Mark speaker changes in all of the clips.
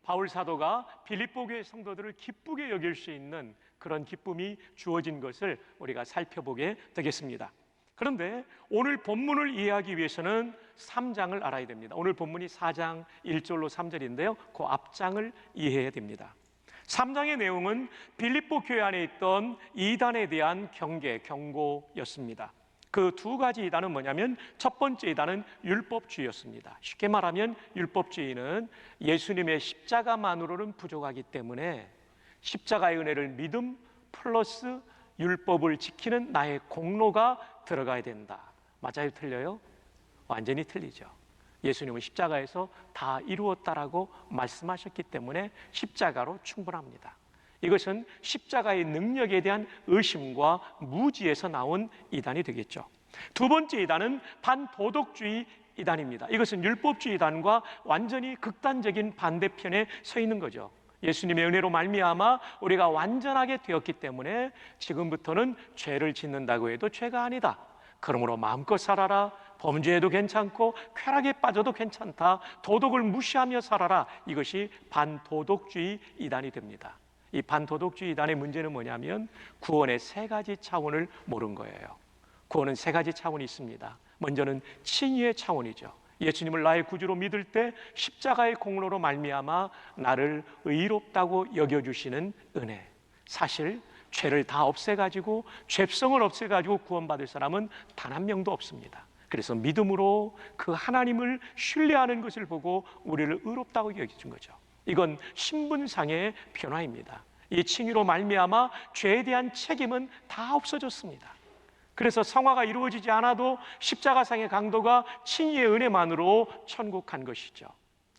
Speaker 1: 바울 사도가 빌립보 교회 성도들을 기쁘게 여길 수 있는 그런 기쁨이 주어진 것을 우리가 살펴보게 되겠습니다. 그런데 오늘 본문을 이해하기 위해서는 3장을 알아야 됩니다. 오늘 본문이 4장 1절로 3절인데요. 그 앞장을 이해해야 됩니다. 3장의 내용은 빌립보 교회 안에 있던 이단에 대한 경고였습니다. 그 두 가지 이단은 뭐냐면 첫 번째 이단은 율법주의였습니다. 쉽게 말하면 율법주의는 예수님의 십자가만으로는 부족하기 때문에 십자가의 은혜를 믿음 플러스 율법을 지키는 나의 공로가 들어가야 된다. 맞아요? 틀려요? 완전히 틀리죠. 예수님은 십자가에서 다 이루었다라고 말씀하셨기 때문에 십자가로 충분합니다. 이것은 십자가의 능력에 대한 의심과 무지에서 나온 이단이 되겠죠. 두 번째 이단은 반도덕주의 이단입니다. 이것은 율법주의 이단과 완전히 극단적인 반대편에 서 있는 거죠. 예수님의 은혜로 말미암아 우리가 완전하게 되었기 때문에 지금부터는 죄를 짓는다고 해도 죄가 아니다. 그러므로 마음껏 살아라. 범죄해도 괜찮고 쾌락에 빠져도 괜찮다. 도덕을 무시하며 살아라. 이것이 반도덕주의 이단이 됩니다. 이 반도덕주의 이단의 문제는 뭐냐면 구원의 세 가지 차원을 모른 거예요. 구원은 세 가지 차원이 있습니다. 먼저는 칭의의 차원이죠. 예수님을 나의 구주로 믿을 때 십자가의 공로로 말미암아 나를 의롭다고 여겨주시는 은혜. 사실 죄를 다 없애가지고 죄성을 없애가지고 구원받을 사람은 단 한 명도 없습니다. 그래서 믿음으로 그 하나님을 신뢰하는 것을 보고 우리를 의롭다고 여겨준 거죠. 이건 신분상의 변화입니다. 이 칭의로 말미암아 죄에 대한 책임은 다 없어졌습니다. 그래서 성화가 이루어지지 않아도 십자가상의 강도가 칭의의 은혜만으로 천국 간 것이죠.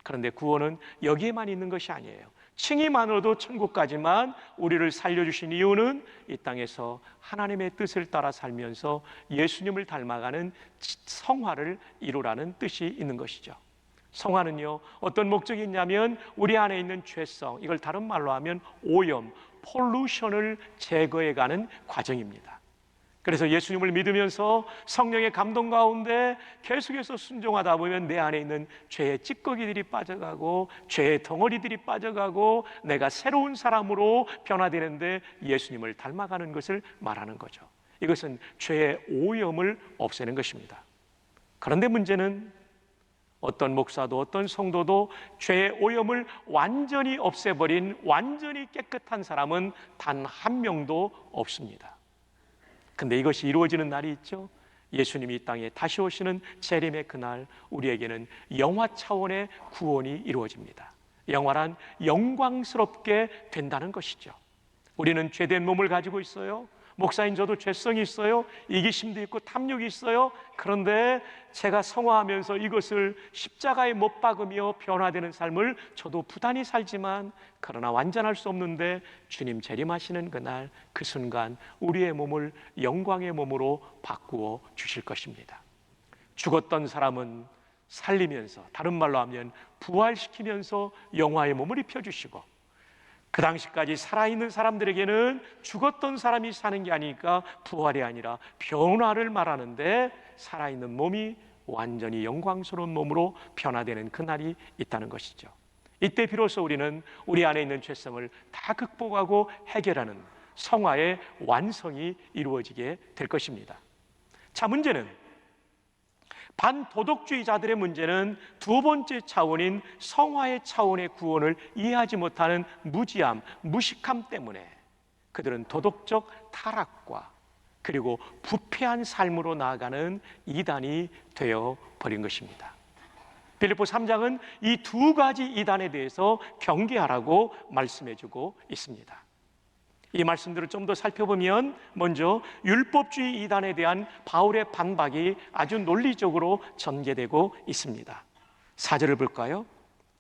Speaker 1: 그런데 구원은 여기에만 있는 것이 아니에요. 칭의만으로도 천국 가지만 우리를 살려주신 이유는 이 땅에서 하나님의 뜻을 따라 살면서 예수님을 닮아가는 성화를 이루라는 뜻이 있는 것이죠. 성화는요, 어떤 목적이 있냐면 우리 안에 있는 죄성, 이걸 다른 말로 하면 오염, 폴루션을 제거해가는 과정입니다. 그래서 예수님을 믿으면서 성령의 감동 가운데 계속해서 순종하다 보면 내 안에 있는 죄의 찌꺼기들이 빠져가고 죄의 덩어리들이 빠져가고 내가 새로운 사람으로 변화되는데 예수님을 닮아가는 것을 말하는 거죠. 이것은 죄의 오염을 없애는 것입니다. 그런데 문제는 어떤 목사도 어떤 성도도 죄의 오염을 완전히 없애버린 완전히 깨끗한 사람은 단 한 명도 없습니다. 근데 이것이 이루어지는 날이 있죠. 예수님이 이 땅에 다시 오시는 재림의 그날 우리에게는 영화 차원의 구원이 이루어집니다. 영화란 영광스럽게 된다는 것이죠. 우리는 죄된 몸을 가지고 있어요. 목사인 저도 죄성이 있어요. 이기심도 있고 탐욕이 있어요. 그런데 제가 성화하면서 이것을 십자가에 못 박으며 변화되는 삶을 저도 부단히 살지만 그러나 완전할 수 없는데 주님 재림하시는 그날 그 순간 우리의 몸을 영광의 몸으로 바꾸어 주실 것입니다. 죽었던 사람은 살리면서, 다른 말로 하면 부활시키면서 영화의 몸을 입혀주시고, 그 당시까지 살아있는 사람들에게는 죽었던 사람이 사는 게 아니니까 부활이 아니라 변화를 말하는데 살아있는 몸이 완전히 영광스러운 몸으로 변화되는 그날이 있다는 것이죠. 이때 비로소 우리는 우리 안에 있는 죄성을 다 극복하고 해결하는 성화의 완성이 이루어지게 될 것입니다. 자, 문제는 반도덕주의자들의 문제는 두 번째 차원인 성화의 차원의 구원을 이해하지 못하는 무지함, 무식함 때문에 그들은 도덕적 타락과 그리고 부패한 삶으로 나아가는 이단이 되어버린 것입니다. 빌립보 3장은 이 두 가지 이단에 대해서 경계하라고 말씀해주고 있습니다. 이 말씀들을 좀 더 살펴보면 먼저 율법주의 이단에 대한 바울의 반박이 아주 논리적으로 전개되고 있습니다. 4절을 볼까요?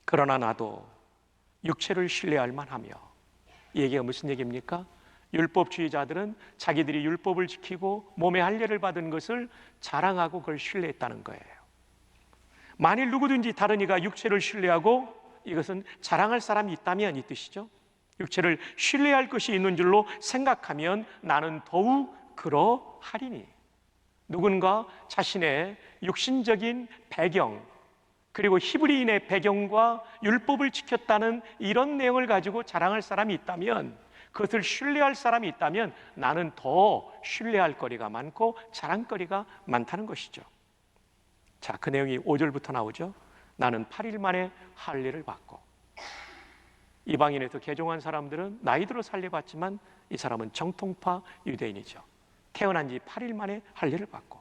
Speaker 1: 그러나 나도 육체를 신뢰할 만하며, 이 얘기가 무슨 얘기입니까? 율법주의자들은 자기들이 율법을 지키고 몸의 할례를 받은 것을 자랑하고 그걸 신뢰했다는 거예요. 만일 누구든지 다른 이가 육체를 신뢰하고, 이것은 자랑할 사람이 있다면 이 뜻이죠. 육체를 신뢰할 것이 있는 줄로 생각하면 나는 더욱 그러하리니. 누군가 자신의 육신적인 배경, 그리고 히브리인의 배경과 율법을 지켰다는 이런 내용을 가지고 자랑할 사람이 있다면, 그것을 신뢰할 사람이 있다면 나는 더 신뢰할 거리가 많고 자랑거리가 많다는 것이죠. 자, 그 내용이 5절부터 나오죠. 나는 8일 만에 할례를 받고. 이방인에서 개종한 사람들은 나이 들어 살려봤지만 이 사람은 정통파 유대인이죠. 태어난 지 8일 만에 할례를 받고.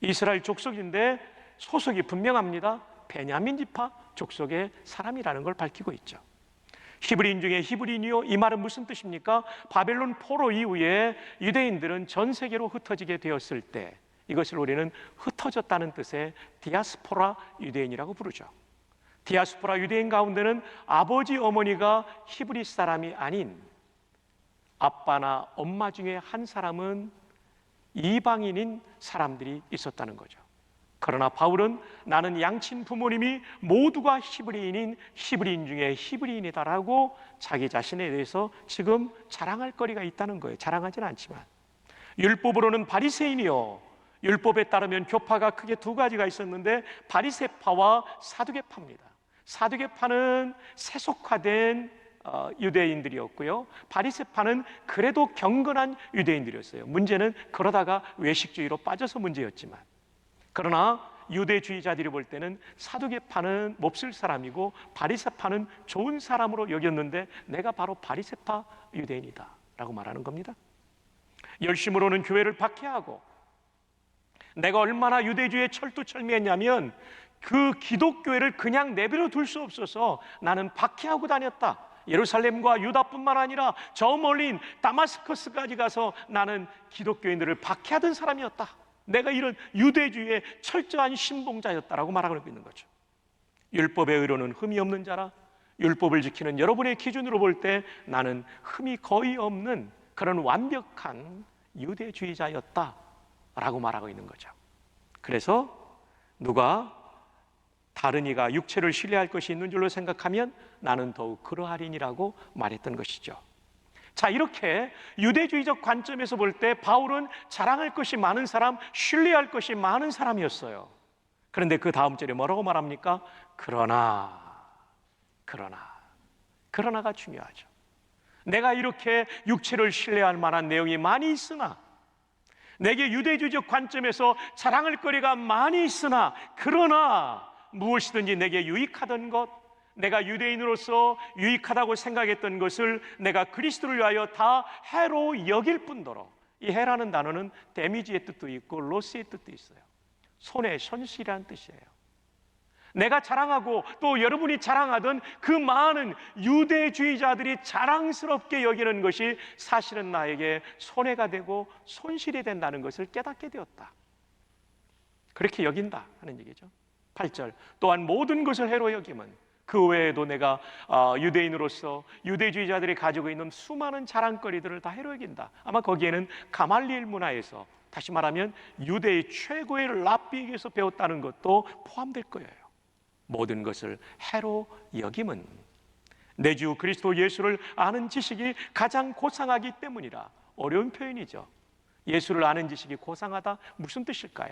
Speaker 1: 이스라엘 족속인데 소속이 분명합니다. 베냐민 지파 족속의 사람이라는 걸 밝히고 있죠. 히브리인 중에 히브리인이요, 이 말은 무슨 뜻입니까? 바벨론 포로 이후에 유대인들은 전 세계로 흩어지게 되었을 때 이것을 우리는 흩어졌다는 뜻의 디아스포라 유대인이라고 부르죠. 디아스포라 유대인 가운데는 아버지 어머니가 히브리 사람이 아닌 아빠나 엄마 중에 한 사람은 이방인인 사람들이 있었다는 거죠. 그러나 바울은 나는 양친 부모님이 모두가 히브리인인 히브리인 중에 히브리인이다라고 자기 자신에 대해서 지금 자랑할 거리가 있다는 거예요. 자랑하지는 않지만. 율법으로는 바리새인이요, 율법에 따르면 교파가 크게 두 가지가 있었는데 바리새파와 사두개파입니다. 사두개파는 세속화된 유대인들이었고요, 바리새파는 그래도 경건한 유대인들이었어요. 문제는 그러다가 외식주의로 빠져서 문제였지만, 그러나 유대주의자들이 볼 때는 사두개파는 몹쓸 사람이고 바리새파는 좋은 사람으로 여겼는데 내가 바로 바리새파 유대인이다 라고 말하는 겁니다. 열심으로는 교회를 박해하고, 내가 얼마나 유대주의에 철두철미했냐면 그 기독교회를 그냥 내버려 둘 수 없어서 나는 박해하고 다녔다. 예루살렘과 유다뿐만 아니라 저 멀린 다마스커스까지 가서 나는 기독교인들을 박해하던 사람이었다. 내가 이런 유대주의의 철저한 신봉자였다라고 말하고 있는 거죠. 율법의 의로는 흠이 없는 자라. 율법을 지키는 여러분의 기준으로 볼 때 나는 흠이 거의 없는 그런 완벽한 유대주의자였다라고 말하고 있는 거죠. 그래서 누가 다른 이가 육체를 신뢰할 것이 있는 줄로 생각하면 나는 더욱 그러하리니라고 말했던 것이죠. 자, 이렇게 유대주의적 관점에서 볼 때 바울은 자랑할 것이 많은 사람, 신뢰할 것이 많은 사람이었어요. 그런데 그 다음 절에 뭐라고 말합니까? 그러나가 중요하죠. 내가 이렇게 육체를 신뢰할 만한 내용이 많이 있으나, 내게 유대주의적 관점에서 자랑할 거리가 많이 있으나, 그러나 무엇이든지 내게 유익하던 것, 내가 유대인으로서 유익하다고 생각했던 것을 내가 그리스도를 위하여 다 해로 여길 뿐더러, 이 해라는 단어는 데미지의 뜻도 있고 로스의 뜻도 있어요. 손해, 손실이라는 뜻이에요. 내가 자랑하고 또 여러분이 자랑하던 그 많은 유대주의자들이 자랑스럽게 여기는 것이 사실은 나에게 손해가 되고 손실이 된다는 것을 깨닫게 되었다. 그렇게 여긴다 하는 얘기죠. 8절, 또한 모든 것을 해로 여김은, 그 외에도 내가 유대인으로서 유대주의자들이 가지고 있는 수많은 자랑거리들을 다 해로 여긴다. 아마 거기에는 가말리엘 문화에서, 다시 말하면 유대의 최고의 랍비에게서 배웠다는 것도 포함될 거예요. 모든 것을 해로 여김은 내 주 그리스도 예수를 아는 지식이 가장 고상하기 때문이라. 어려운 표현이죠. 예수를 아는 지식이 고상하다, 무슨 뜻일까요?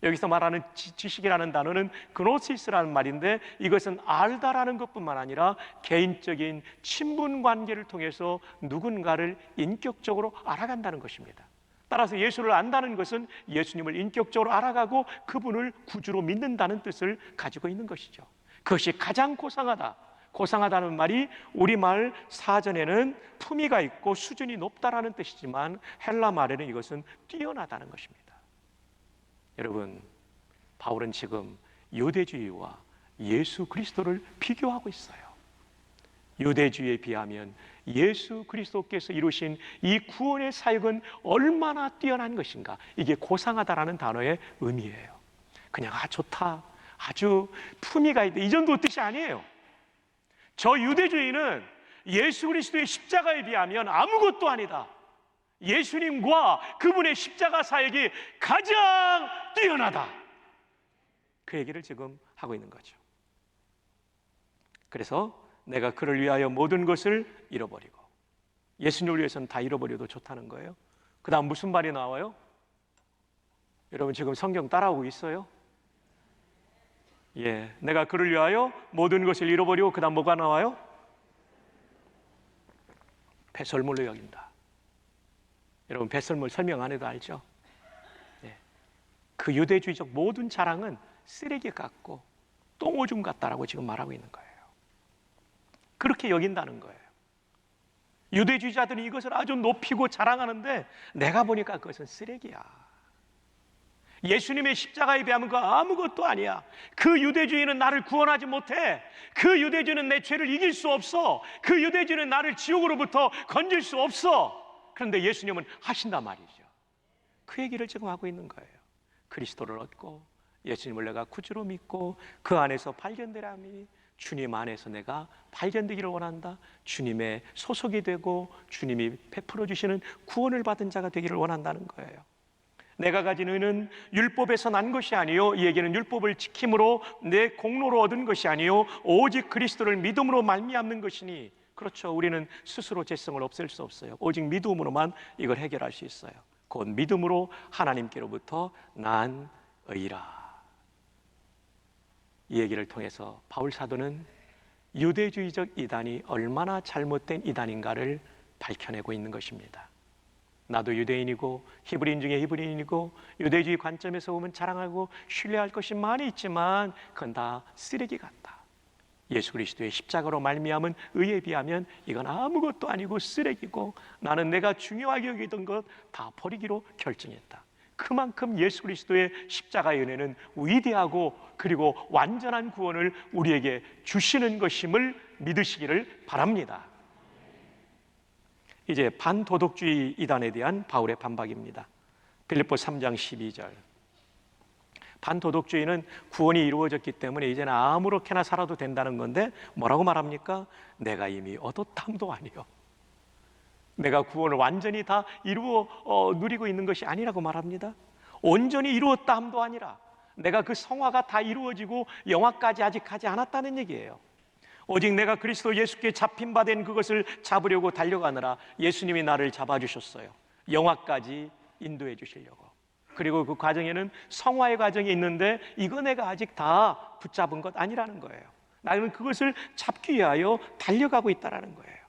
Speaker 1: 여기서 말하는 지식이라는 단어는 그노시스라는 말인데, 이것은 알다라는 것뿐만 아니라 개인적인 친분 관계를 통해서 누군가를 인격적으로 알아간다는 것입니다. 따라서 예수를 안다는 것은 예수님을 인격적으로 알아가고 그분을 구주로 믿는다는 뜻을 가지고 있는 것이죠. 그것이 가장 고상하다. 고상하다는 말이 우리말 사전에는 품위가 있고 수준이 높다라는 뜻이지만 헬라 말에는 이것은 뛰어나다는 것입니다. 여러분, 바울은 지금 유대주의와 예수 그리스도를 비교하고 있어요. 유대주의에 비하면 예수 그리스도께서 이루신 이 구원의 사역은 얼마나 뛰어난 것인가, 이게 고상하다라는 단어의 의미예요. 그냥 좋다, 아주 품위가 있다, 이 정도 뜻이 아니에요. 저 유대주의는 예수 그리스도의 십자가에 비하면 아무것도 아니다. 예수님과 그분의 십자가 사역이 가장 뛰어나다. 그 얘기를 지금 하고 있는 거죠. 그래서 내가 그를 위하여 모든 것을 잃어버리고, 예수님을 위해서는 다 잃어버려도 좋다는 거예요. 그 다음 무슨 말이 나와요? 여러분 지금 성경 따라오고 있어요? 예, 내가 그를 위하여 모든 것을 잃어버리고 그 다음 뭐가 나와요? 배설물로 여긴다. 여러분, 배설물 설명 안 해도 알죠? 예, 그 유대주의적 모든 자랑은 쓰레기 같고 똥오줌 같다라고 지금 말하고 있는 거예요. 그렇게 여긴다는 거예요. 유대주의자들이 이것을 아주 높이고 자랑하는데 내가 보니까 그것은 쓰레기야. 예수님의 십자가에 비하면 그거 아무것도 아니야. 그 유대주의는 나를 구원하지 못해. 그 유대주의는 내 죄를 이길 수 없어. 그 유대주의는 나를 지옥으로부터 건질 수 없어. 그런데 예수님은 하신단 말이죠. 그 얘기를 지금 하고 있는 거예요. 그리스도를 얻고 예수님을 내가 구주로 믿고 그 안에서 발견되라니, 주님 안에서 내가 발견되기를 원한다. 주님의 소속이 되고 주님이 베풀어 주시는 구원을 받은 자가 되기를 원한다는 거예요. 내가 가진 의는 율법에서 난 것이 아니요, 이 얘기는 율법을 지킴으로 내 공로로 얻은 것이 아니요 오직 그리스도를 믿음으로 말미암는 것이니. 그렇죠, 우리는 스스로 죄성을 없앨 수 없어요. 오직 믿음으로만 이걸 해결할 수 있어요. 곧 믿음으로 하나님께로부터 난 의라. 이 얘기를 통해서 바울 사도는 유대주의적 이단이 얼마나 잘못된 이단인가를 밝혀내고 있는 것입니다. 나도 유대인이고 히브리인 중에 히브리인이고 유대주의 관점에서 보면 자랑하고 신뢰할 것이 많이 있지만 그건 다 쓰레기 같다. 예수 그리스도의 십자가로 말미암은 의에 비하면 이건 아무것도 아니고 쓰레기고 나는 내가 중요하게 여기던 것 다 버리기로 결정했다. 그만큼 예수 그리스도의 십자가의 은혜는 위대하고 그리고 완전한 구원을 우리에게 주시는 것임을 믿으시기를 바랍니다. 이제 반도덕주의 이단에 대한 바울의 반박입니다. 빌립보 3장 12절. 반도덕주의는 구원이 이루어졌기 때문에 이제는 아무렇게나 살아도 된다는 건데 뭐라고 말합니까? 내가 이미 얻었담도 아니요, 내가 구원을 완전히 다 이루어 누리고 있는 것이 아니라고 말합니다. 온전히 이루었다함도 아니라 내가 그 성화가 다 이루어지고 영화까지 아직 가지 않았다는 얘기예요. 오직 내가 그리스도 예수께 잡힌 바 된 그것을 잡으려고 달려가느라 예수님이 나를 잡아주셨어요. 영화까지 인도해 주시려고. 그리고 그 과정에는 성화의 과정이 있는데 이거 내가 아직 다 붙잡은 것 아니라는 거예요. 나는 그것을 잡기 위하여 달려가고 있다는 거예요.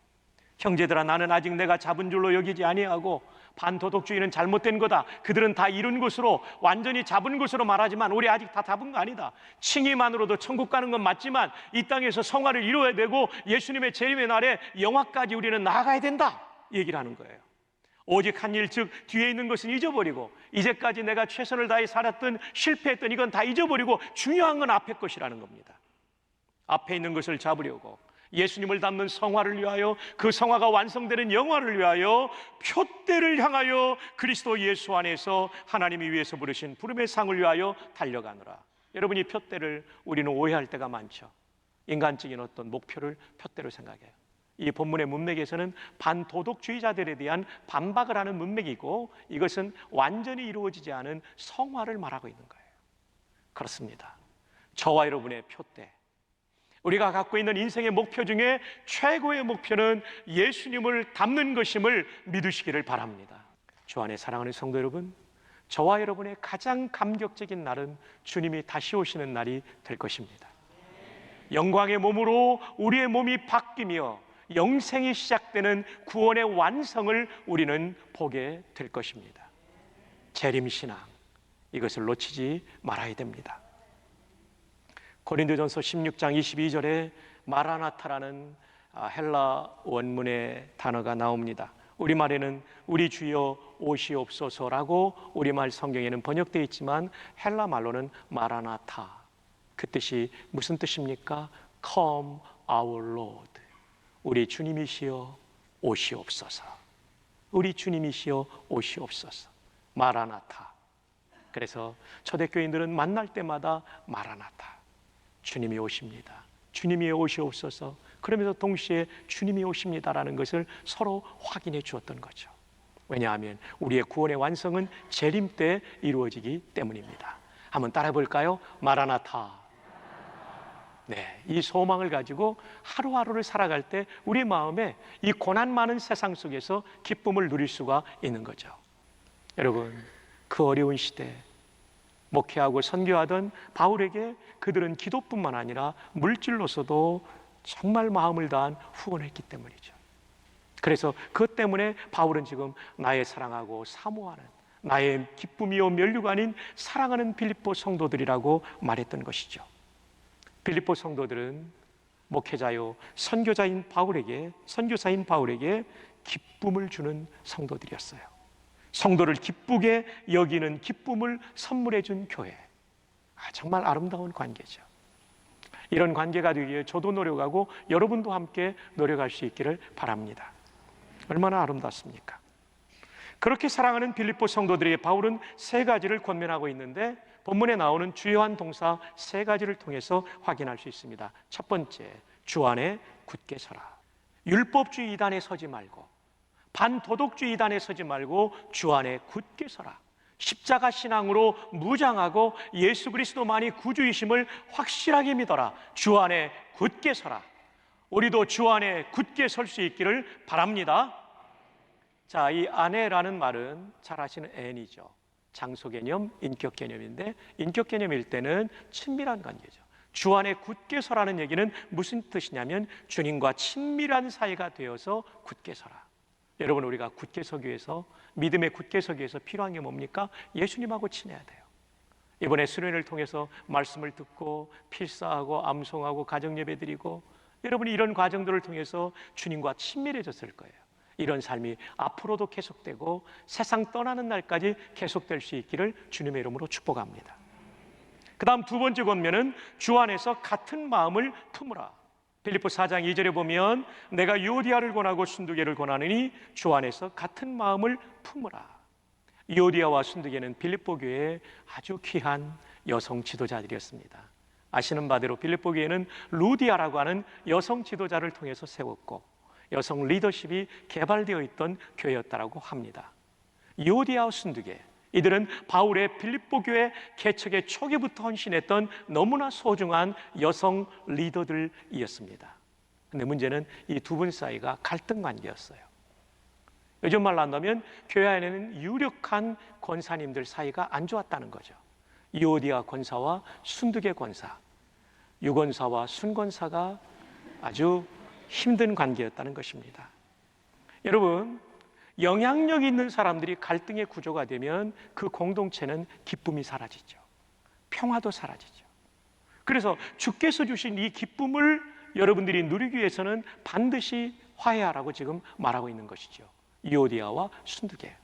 Speaker 1: 형제들아, 나는 아직 내가 잡은 줄로 여기지 아니하고, 반도덕주의는 잘못된 거다, 그들은 다 이룬 것으로 완전히 잡은 것으로 말하지만 우리 아직 다 잡은 거 아니다. 칭의만으로도 천국 가는 건 맞지만 이 땅에서 성화를 이루어야 되고 예수님의 재림의 날에 영화까지 우리는 나아가야 된다, 얘기를 하는 거예요. 오직 한 일, 즉 뒤에 있는 것은 잊어버리고 이제까지 내가 최선을 다해 살았던, 실패했던 이건 다 잊어버리고 중요한 건 앞에 것이라는 겁니다. 앞에 있는 것을 잡으려고 예수님을 닮는 성화를 위하여, 그 성화가 완성되는 영화를 위하여, 표대를 향하여 그리스도 예수 안에서 하나님이 위해서 부르신 부름의 상을 위하여 달려가느라. 여러분, 이 표대를 우리는 오해할 때가 많죠. 인간적인 어떤 목표를 표대로 생각해요. 이 본문의 문맥에서는 반도덕주의자들에 대한 반박을 하는 문맥이고, 이것은 완전히 이루어지지 않은 성화를 말하고 있는 거예요. 그렇습니다. 저와 여러분의 표대, 우리가 갖고 있는 인생의 목표 중에 최고의 목표는 예수님을 닮는 것임을 믿으시기를 바랍니다. 주 안에 사랑하는 성도 여러분, 저와 여러분의 가장 감격적인 날은 주님이 다시 오시는 날이 될 것입니다. 영광의 몸으로 우리의 몸이 바뀌며 영생이 시작되는 구원의 완성을 우리는 보게 될 것입니다. 재림신앙, 이것을 놓치지 말아야 됩니다. 고린도전서 16장 22절에 마라나타라는 헬라 원문의 단어가 나옵니다. 우리말에는 우리 주여 오시옵소서라고 우리말 성경에는 번역되어 있지만 헬라 말로는 마라나타, 그 뜻이 무슨 뜻입니까? Come our Lord, 우리 주님이시여 오시옵소서. 우리 주님이시여 오시옵소서. 마라나타. 그래서 초대교인들은 만날 때마다 마라나타, 주님이 오십니다, 주님이 오시옵소서, 그러면서 동시에 주님이 오십니다라는 것을 서로 확인해 주었던 거죠. 왜냐하면 우리의 구원의 완성은 재림 때 이루어지기 때문입니다. 한번 따라해 볼까요? 마라나타. 네, 이 소망을 가지고 하루하루를 살아갈 때 우리 마음에 이 고난 많은 세상 속에서 기쁨을 누릴 수가 있는 거죠. 여러분, 그 어려운 시대 목회하고 선교하던 바울에게 그들은 기도뿐만 아니라 물질로서도 정말 마음을 다한 후원했기 때문이죠. 그래서 그것 때문에 바울은 지금 나의 사랑하고 사모하는, 나의 기쁨이요 면류가 아닌 사랑하는 빌립보 성도들이라고 말했던 것이죠. 빌립보 성도들은 목회자요 선교사인 바울에게 기쁨을 주는 성도들이었어요. 성도를 기쁘게 여기는 기쁨을 선물해 준 교회. 정말 아름다운 관계죠. 이런 관계가 되기 위해 저도 노력하고 여러분도 함께 노력할 수 있기를 바랍니다. 얼마나 아름답습니까? 그렇게 사랑하는 빌립보 성도들에게 바울은 세 가지를 권면하고 있는데, 본문에 나오는 주요한 동사 세 가지를 통해서 확인할 수 있습니다. 첫 번째, 주 안에 굳게 서라. 율법주의 이단에 서지 말고, 반도덕주의 이단에 서지 말고 주 안에 굳게 서라. 십자가 신앙으로 무장하고 예수 그리스도만이 구주이심을 확실하게 믿어라. 주 안에 굳게 서라. 우리도 주 안에 굳게 설 수 있기를 바랍니다. 자, 이 안에라는 말은 잘 아시는 N이죠. 장소 개념, 인격 개념인데, 인격 개념일 때는 친밀한 관계죠. 주 안에 굳게 서라는 얘기는 무슨 뜻이냐면 주님과 친밀한 사이가 되어서 굳게 서라. 여러분, 우리가 굳게 서기 위해서, 믿음에 굳게 서기 위해서 필요한 게 뭡니까? 예수님하고 친해야 돼요. 이번에 수련회를 통해서 말씀을 듣고 필사하고 암송하고 가정예배 드리고, 여러분이 이런 과정들을 통해서 주님과 친밀해졌을 거예요. 이런 삶이 앞으로도 계속되고 세상 떠나는 날까지 계속될 수 있기를 주님의 이름으로 축복합니다. 그 다음 두 번째 권면은 주 안에서 같은 마음을 품으라. 빌립보 4장 2절에 보면 내가 유오디아를 권하고 순두계를 권하느니 주 안에서 같은 마음을 품으라. 유오디아와 순두계는 빌립보 교회의 아주 귀한 여성 지도자들이었습니다. 아시는 바대로 빌립보 교회는 루디아라고 하는 여성 지도자를 통해서 세웠고 여성 리더십이 개발되어 있던 교회였다고 합니다. 유오디아와 순두계, 이들은 바울의 빌립보 교회 개척의 초기부터 헌신했던 너무나 소중한 여성 리더들이었습니다. 근데 문제는 이 두 분 사이가 갈등 관계였어요. 요즘 말로 한다면 교회 안에는 유력한 권사님들 사이가 안 좋았다는 거죠. 유오디아 권사와 순두계 권사, 유권사와 순권사가 아주 힘든 관계였다는 것입니다. 여러분, 영향력 있는 사람들이 갈등의 구조가 되면 그 공동체는 기쁨이 사라지죠. 평화도 사라지죠. 그래서 주께서 주신 이 기쁨을 여러분들이 누리기 위해서는 반드시 화해하라고 지금 말하고 있는 것이죠. 유오디아와 순두계.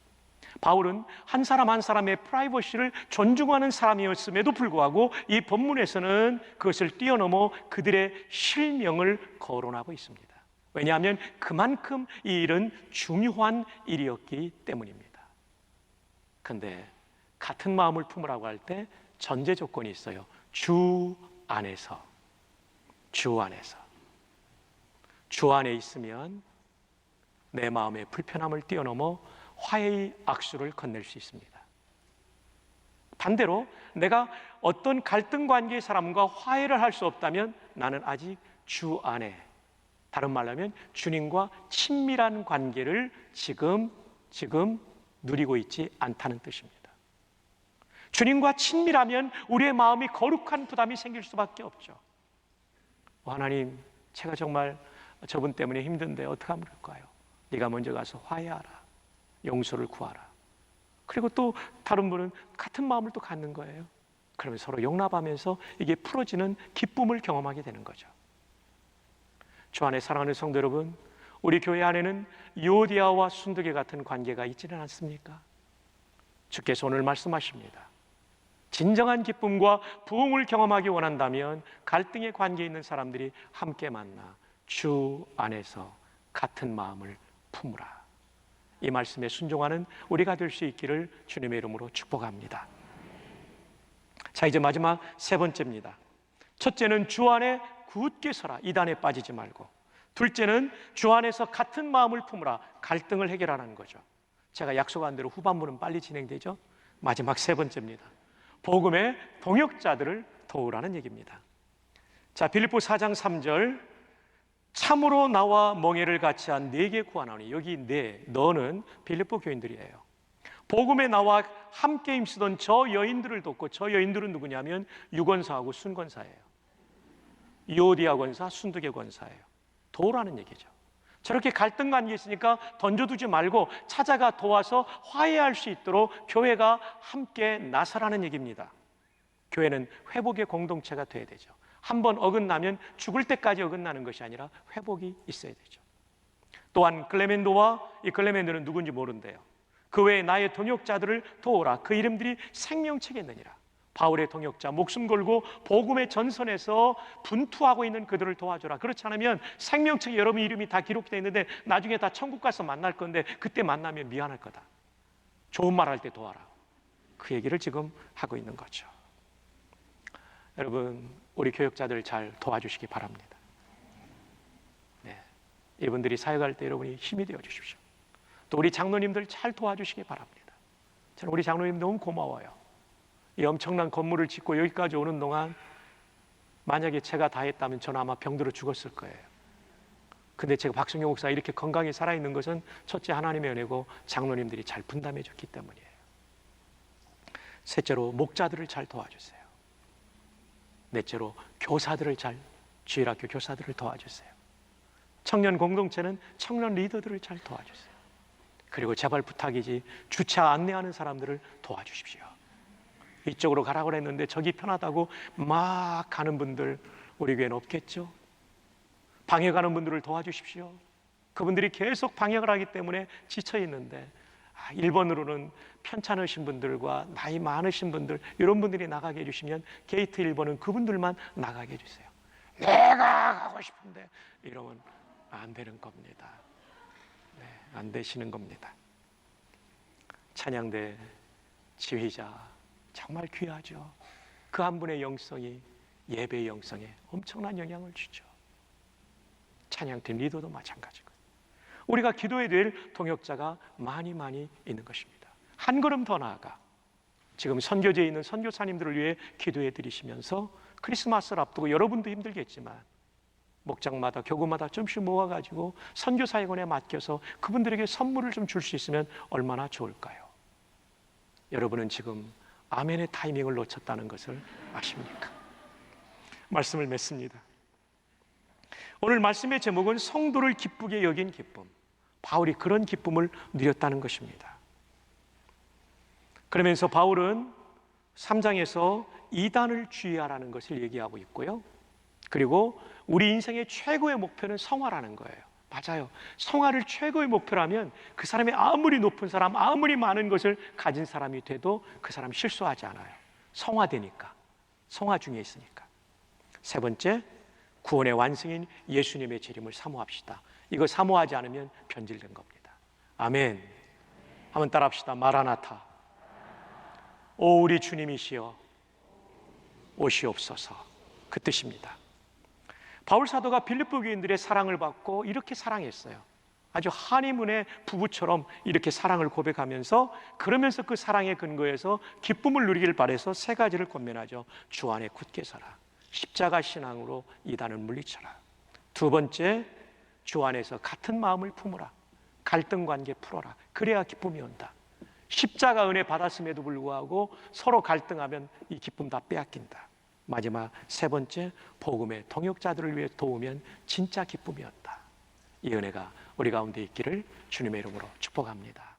Speaker 1: 바울은 한 사람 한 사람의 프라이버시를 존중하는 사람이었음에도 불구하고 이 본문에서는 그것을 뛰어넘어 그들의 실명을 거론하고 있습니다. 왜냐하면 그만큼 이 일은 중요한 일이었기 때문입니다. 그런데 같은 마음을 품으라고 할 때 전제 조건이 있어요. 주 안에서. 주 안에서. 주 안에 있으면 내 마음의 불편함을 뛰어넘어 화해의 악수를 건넬 수 있습니다. 반대로 내가 어떤 갈등 관계의 사람과 화해를 할 수 없다면 나는 아직 주 안에, 다른 말로 하면 주님과 친밀한 관계를 지금 누리고 있지 않다는 뜻입니다. 주님과 친밀하면 우리의 마음이 거룩한 부담이 생길 수밖에 없죠. 하나님, 제가 정말 저분 때문에 힘든데 어떻게 하면 될까요? 네가 먼저 가서 화해하라. 용서를 구하라. 그리고 또 다른 분은 같은 마음을 또 갖는 거예요. 그러면 서로 용납하면서 이게 풀어지는 기쁨을 경험하게 되는 거죠. 주 안에 사랑하는 성도 여러분, 우리 교회 안에는 유오디아와 순두계 같은 관계가 있지는 않습니까? 주께서 오늘 말씀하십니다. 진정한 기쁨과 부흥을 경험하기 원한다면 갈등의 관계에 있는 사람들이 함께 만나 주 안에서 같은 마음을 품으라. 이 말씀에 순종하는 우리가 될 수 있기를 주님의 이름으로 축복합니다. 자, 이제 마지막 세 번째입니다. 첫째는 주 안에 굳게 서라. 이단에 빠지지 말고. 둘째는 주 안에서 같은 마음을 품으라. 갈등을 해결하라는 거죠. 제가 약속한 대로 후반부는 빨리 진행되죠. 마지막 세 번째입니다. 복음의 동역자들을 도우라는 얘기입니다. 자, 빌립보 4장 3절, 참으로 나와 멍에를 같이 한 네게 구하나니, 여기 네, 너는 빌립보 교인들이에요. 복음에 나와 함께 힘쓰던 저 여인들을 돕고, 저 여인들은 누구냐면 유권사하고 순권사예요. 유오디아 권사, 순두계 권사예요. 도우라는 얘기죠. 저렇게 갈등 관계에 있으니까 던져두지 말고 찾아가 도와서 화해할 수 있도록 교회가 함께 나서라는 얘기입니다. 교회는 회복의 공동체가 돼야 되죠. 한번 어긋나면 죽을 때까지 어긋나는 것이 아니라 회복이 있어야 되죠. 또한 클레멘도와, 이 클레멘도는 누군지 모른대요. 그 외에 나의 동역자들을 도우라. 그 이름들이 생명책에 있느니라. 바울의 동역자, 목숨 걸고 복음의 전선에서 분투하고 있는 그들을 도와줘라. 그렇지 않으면 생명책에 여러분 이름이 다 기록되어 있는데 나중에 다 천국 가서 만날 건데 그때 만나면 미안할 거다. 좋은 말 할 때 도와라. 그 얘기를 지금 하고 있는 거죠. 여러분, 우리 교역자들 잘 도와주시기 바랍니다. 네, 이분들이 사역할 때 여러분이 힘이 되어 주십시오. 또 우리 장로님들 잘 도와주시기 바랍니다. 저는 우리 장로님 너무 고마워요. 이 엄청난 건물을 짓고 여기까지 오는 동안 만약에 제가 다 했다면 저는 아마 병들어 죽었을 거예요. 근데 제가 박성경 목사가 이렇게 건강히 살아있는 것은 첫째 하나님의 은혜고 장로님들이 잘 분담해 줬기 때문이에요. 셋째로 목자들을 잘 도와주세요. 넷째로 교사들을 주일학교 교사들을 도와주세요. 청년 공동체는 청년 리더들을 잘 도와주세요. 그리고 제발 부탁이지 주차 안내하는 사람들을 도와주십시오. 이쪽으로 가라고 했는데 저기 편하다고 막 가는 분들 우리 교회는 없겠죠? 방해가는 분들을 도와주십시오. 그분들이 계속 방해를 하기 때문에 지쳐 있는데, 1번으로는 편찮으신 분들과 나이 많으신 분들, 이런 분들이 나가게 해주시면 게이트 1번은 그분들만 나가게 해주세요. 내가 가고 싶은데 이러면 안 되는 겁니다. 네, 안 되시는 겁니다. 찬양대 지휘자 정말 귀하죠. 그 한 분의 영성이 예배의 영성에 엄청난 영향을 주죠. 찬양팀 리더도 마찬가지고, 우리가 기도해야 될 동역자가 많이 있는 것입니다. 한 걸음 더 나아가 지금 선교지에 있는 선교사님들을 위해 기도해 드리시면서 크리스마스를 앞두고 여러분도 힘들겠지만 목장마다 교구마다 좀씩 모아가지고 선교사역원에 맡겨서 그분들에게 선물을 좀 줄 수 있으면 얼마나 좋을까요? 여러분은 지금 아멘의 타이밍을 놓쳤다는 것을 아십니까? 말씀을 맺습니다. 오늘 말씀의 제목은 성도를 기쁘게 여긴 기쁨. 바울이 그런 기쁨을 누렸다는 것입니다. 그러면서 바울은 3장에서 이단을 주의하라는 것을 얘기하고 있고요. 그리고 우리 인생의 최고의 목표는 성화라는 거예요. 맞아요. 성화를 최고의 목표라면 그 사람이 아무리 높은 사람, 아무리 많은 것을 가진 사람이 돼도 그 사람 실수하지 않아요. 성화되니까, 성화 중에 있으니까. 세 번째, 구원의 완성인 예수님의 재림을 사모합시다. 이거 사모하지 않으면 변질된 겁니다. 아멘. 한번 따라합시다. 마라나타. 오 우리 주님이시여 오시옵소서. 그 뜻입니다. 바울 사도가 빌립보 교인들의 사랑을 받고 이렇게 사랑했어요. 아주 한의문의 부부처럼 이렇게 사랑을 고백하면서, 그러면서 그 사랑의 근거에서 기쁨을 누리길 바라서 세 가지를 권면하죠. 주 안에 굳게 서라. 십자가 신앙으로 이단을 물리쳐라. 두 번째, 주 안에서 같은 마음을 품으라. 갈등 관계 풀어라. 그래야 기쁨이 온다. 십자가 은혜 받았음에도 불구하고 서로 갈등하면 이 기쁨 다 빼앗긴다. 마지막 세 번째, 복음의 동역자들을 위해 도우면 진짜 기쁨이 온다. 이 은혜가 우리 가운데 있기를 주님의 이름으로 축복합니다.